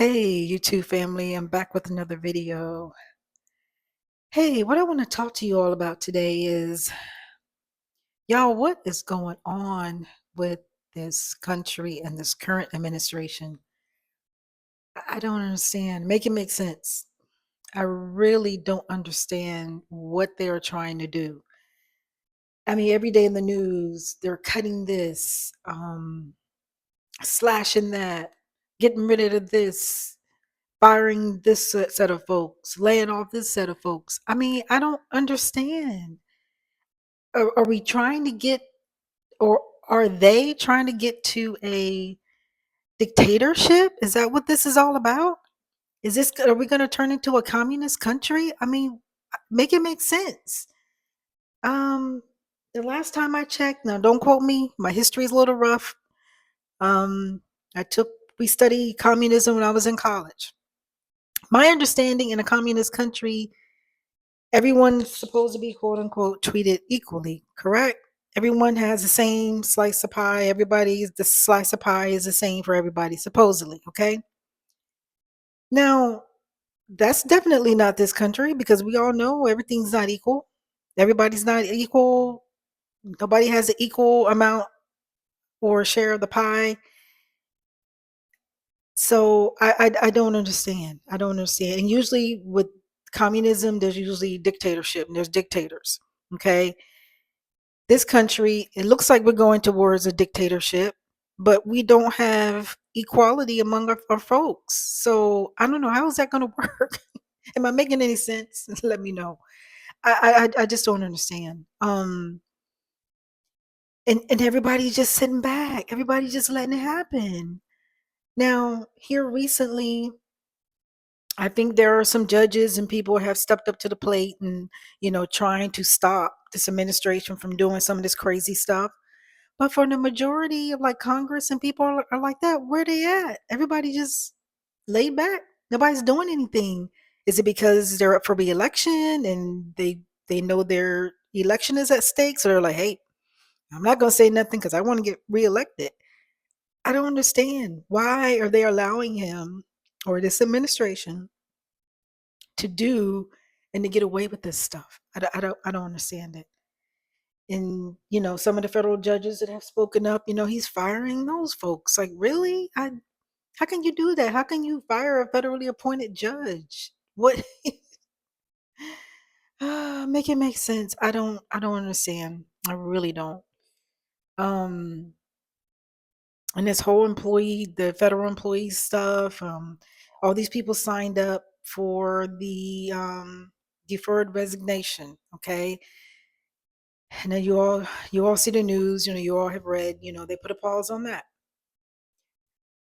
Hey, YouTube family, I'm back with another video. Hey, what I want to talk to you all about today is, y'all, what is going on with this country and this current administration? I don't understand. Make it make sense. I really don't understand what they're trying to do. I mean, every day in the news, they're cutting this, slashing that, getting rid of this, firing this set of folks, laying off this set of folks. I mean, I don't understand. Are we trying to get, or are they trying to get to a dictatorship? Is that what this is all about? Are we going to turn into a communist country? I mean, make it make sense. Um, the last time I checked, now don't quote me, my history is a little rough. Um, I took, we studied communism when I was in college. My understanding in a communist country, everyone's supposed to be quote unquote treated equally, correct? Everyone has the same slice of pie. The slice of pie is the same for everybody, supposedly, okay? Now, that's definitely not this country because we all know everything's not equal. Everybody's not equal. Nobody has an equal amount or share of the pie. So I don't understand. I don't understand. And usually with communism, there's usually dictatorship and there's dictators. Okay. This country, it looks like we're going towards a dictatorship, but we don't have equality among our folks. So I don't know, how is that going to work? Am I making any sense? Let me know. I just don't understand. And everybody's just sitting back. Everybody's just letting it happen. Now, here recently, I think there are some judges and people have stepped up to the plate and, trying to stop this administration from doing some of this crazy stuff. But for the majority of like Congress and people are like that, where they at? Everybody just laid back. Nobody's doing anything. Is it because they're up for re-election and they know their election is at stake? So they're like, hey, I'm not gonna say nothing because I want to get reelected. I don't understand. Why are they allowing him or this administration to do and to get away with this stuff? I don't understand it. And some of the federal judges that have spoken up, he's firing those folks. Like, really? How can you do that? How can you fire a federally appointed judge? What? Make it make sense. I don't understand. I really don't. um and this whole the federal employee stuff, all these people signed up for the deferred resignation. Okay. And then you all see the news, you all have read, they put a pause on that.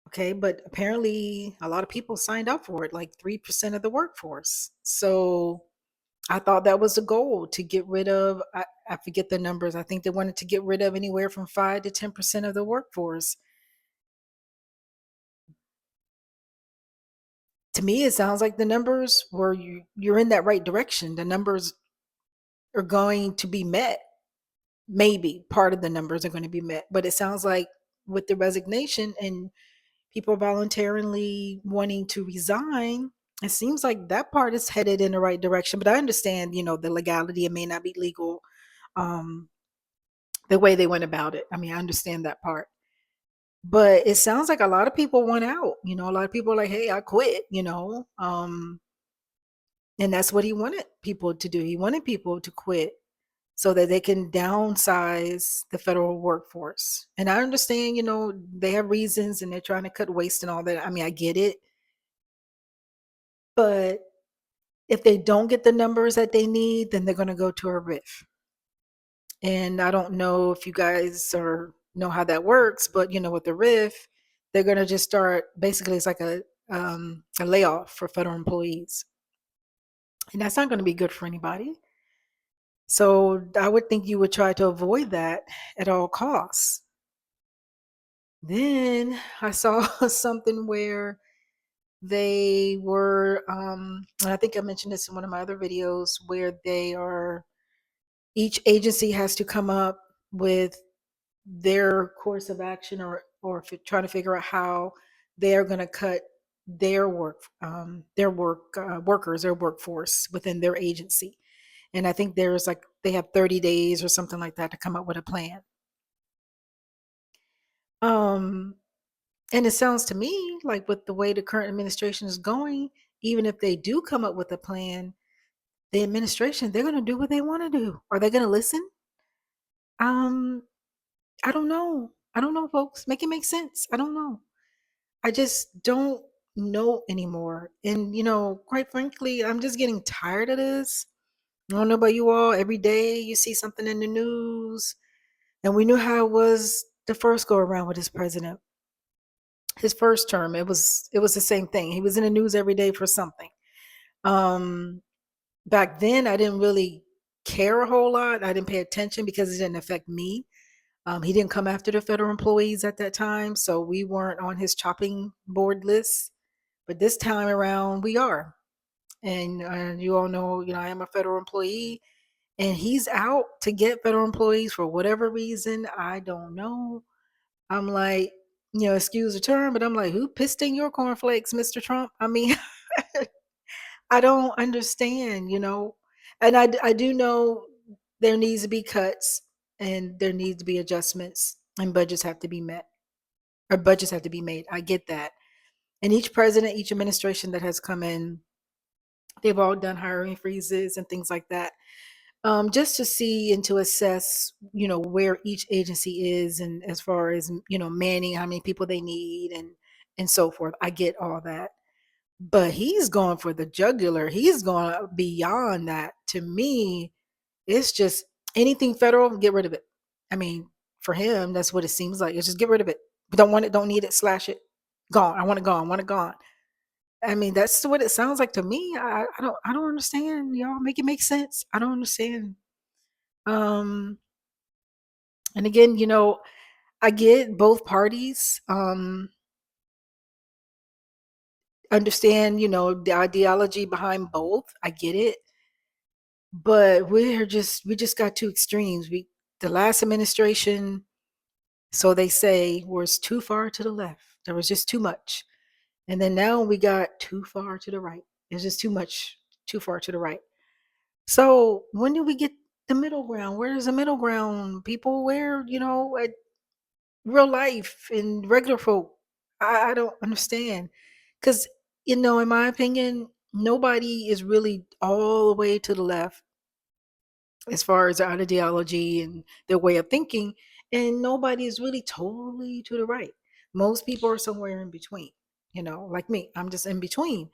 Okay, but apparently a lot of people signed up for it, like 3% of the workforce. So I thought that was the goal, to get rid of, I forget the numbers. I think they wanted to get rid of anywhere from 5 to 10% of the workforce. To me, it sounds like the numbers were, you're in that right direction. The numbers are going to be met. Maybe part of the numbers are going to be met, but it sounds like with the resignation and people voluntarily wanting to resign, it seems like that part is headed in the right direction. But I understand, the legality, it may not be legal, um, the way they went about it. I mean, I understand that part. But it sounds like a lot of people want out. A lot of people are like, hey, I quit, and that's what he wanted people to do. He wanted people to quit so that they can downsize the federal workforce. And I understand, they have reasons and they're trying to cut waste and all that. I mean, I get it. But if they don't get the numbers that they need, then they're going to go to a RIF. And I don't know if you guys know how that works, but with the RIF, they're going to just start, basically it's like a layoff for federal employees. And that's not going to be good for anybody. So I would think you would try to avoid that at all costs. Then I saw something where they were, and I think I mentioned this in one of my other videos, where each agency has to come up with their course of action, or trying to figure out how they're going to cut workers, their workforce within their agency. And I think there's like they have 30 days or something like that to come up with a plan. Um, and it sounds to me like with the way the current administration is going, even if they do come up with a plan, the administration, they're going to do what they want to do. Are they going to listen? Um, I don't know. I don't know, folks. Make it make sense. I don't know. I just don't know anymore. And, quite frankly, I'm just getting tired of this. I don't know about you all. Every day you see something in the news. And we knew how it was the first go around with this president. His first term, it was the same thing. He was in the news every day for something. Um, Back then I didn't really care a whole lot. I didn't pay attention because it didn't affect me. He didn't come after the federal employees at that time, so we weren't on his chopping board list. But this time around, we are. And you all know, I am a federal employee, and he's out to get federal employees for whatever reason. I don't know. I'm like, excuse the term, but I'm like, who pissed in your cornflakes, Mr. Trump? I mean, I don't understand, and I do know there needs to be cuts and there needs to be adjustments and budgets have to be met or budgets have to be made. I get that. And each president, each administration that has come in, they've all done hiring freezes and things like that. Just to see and to assess, where each agency is and as far as, manning, how many people they need and so forth. I get all that. But he's going for the jugular. He's going beyond that. To me, it's just anything federal, get rid of it. I mean, for him, that's what it seems like. It's just get rid of it. Don't want it, don't need it, slash it. Gone. I want it gone. Want it gone. I mean, that's what it sounds like to me. I don't understand. Y'all make it make sense. I don't understand. Um, and again, I get both parties. Understand, the ideology behind both. I get it. But we just got two extremes. The last administration, so they say, was too far to the left. There was just too much. And then now we got too far to the right. There's just too much, too far to the right. So when do we get the middle ground? Where's the middle ground? People, where, at real life and regular folk. I don't understand. Because, in my opinion, nobody is really all the way to the left as far as their ideology and their way of thinking, and nobody is really totally to the right. Most people are somewhere in between, like me. I'm just in between,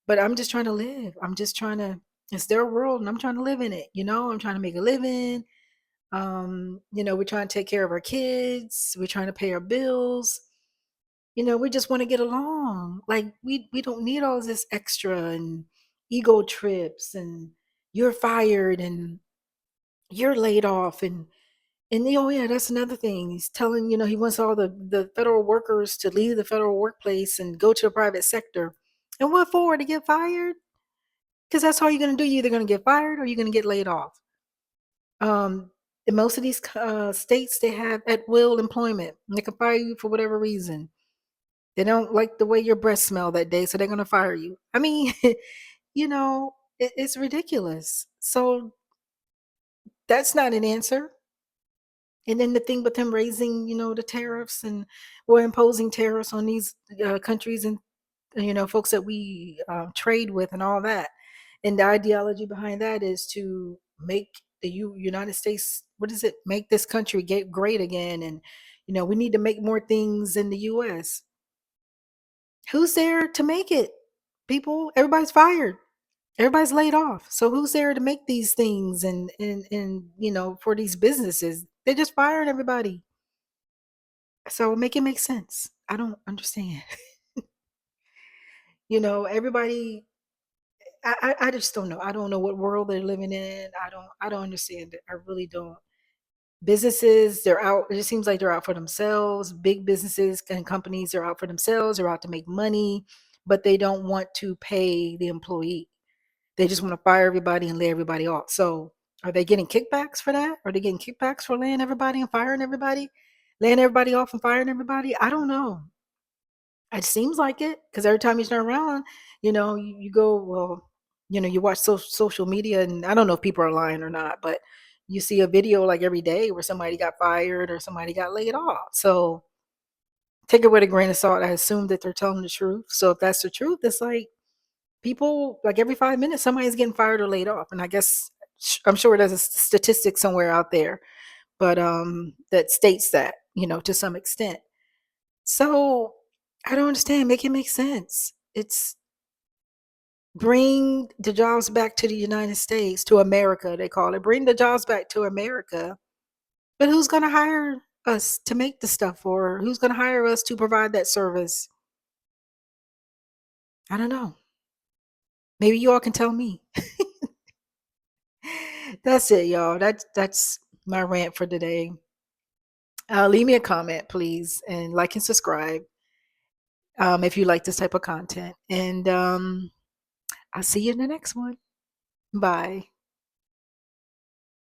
but I'm just trying to live. I'm just trying to, it's their world and I'm trying to live in it. I'm trying to make a living. We're trying to take care of our kids. We're trying to pay our bills. We just want to get along. Like we don't need all this extra and ego trips and you're fired and you're laid off and oh yeah, that's another thing. He's telling, he wants all the federal workers to leave the federal workplace and go to the private sector. And what for? To get fired? Because that's all you're going to do. You're either going to get fired or you're going to get laid off. In most of these states, they have at will employment. They can fire you for whatever reason. They don't like the way your breath smell that day, so they're going to fire you. I mean, it's ridiculous. So that's not an answer. And then the thing with him raising, the tariffs and or imposing tariffs on these countries and folks that we trade with and all that. And the ideology behind that is to make the United States, what is it? Make this country get great again, and we need to make more things in the U.S. Who's there to make it? People, everybody's fired. Everybody's laid off. So who's there to make these things and for these businesses? They just fired everybody. So make it make sense. I don't understand. Everybody. I just don't know. I don't know what world they're living in. I don't understand it. I really don't. Businesses, they're out. It just seems like they're out for themselves. Big businesses and companies are out for themselves. They're out to make money, but they don't want to pay the employee. They just want to fire everybody and lay everybody off. So are they getting kickbacks for that? Are they getting kickbacks for laying everybody and firing everybody? Laying everybody off and firing everybody? I don't know. It seems like it, because every time you turn around, you go, well, you watch social media, and I don't know if people are lying or not, but you see a video like every day where somebody got fired or somebody got laid off. So take it with a grain of salt. I assume that they're telling the truth. So if that's the truth, it's like people, like every 5 minutes, somebody's getting fired or laid off. And I guess I'm sure there's a statistic somewhere out there, but that states that, to some extent. So I don't understand. Make it make sense. It's bring the jobs back to the United States, to America, they call it. Bring the jobs back to America. But who's going to hire us to make the stuff, or who's going to hire us to provide that service? I don't know. Maybe you all can tell me. That's it, y'all. That's my rant for today. Leave me a comment, please, and like and subscribe if you like this type of content. And I'll see you in the next one. Bye.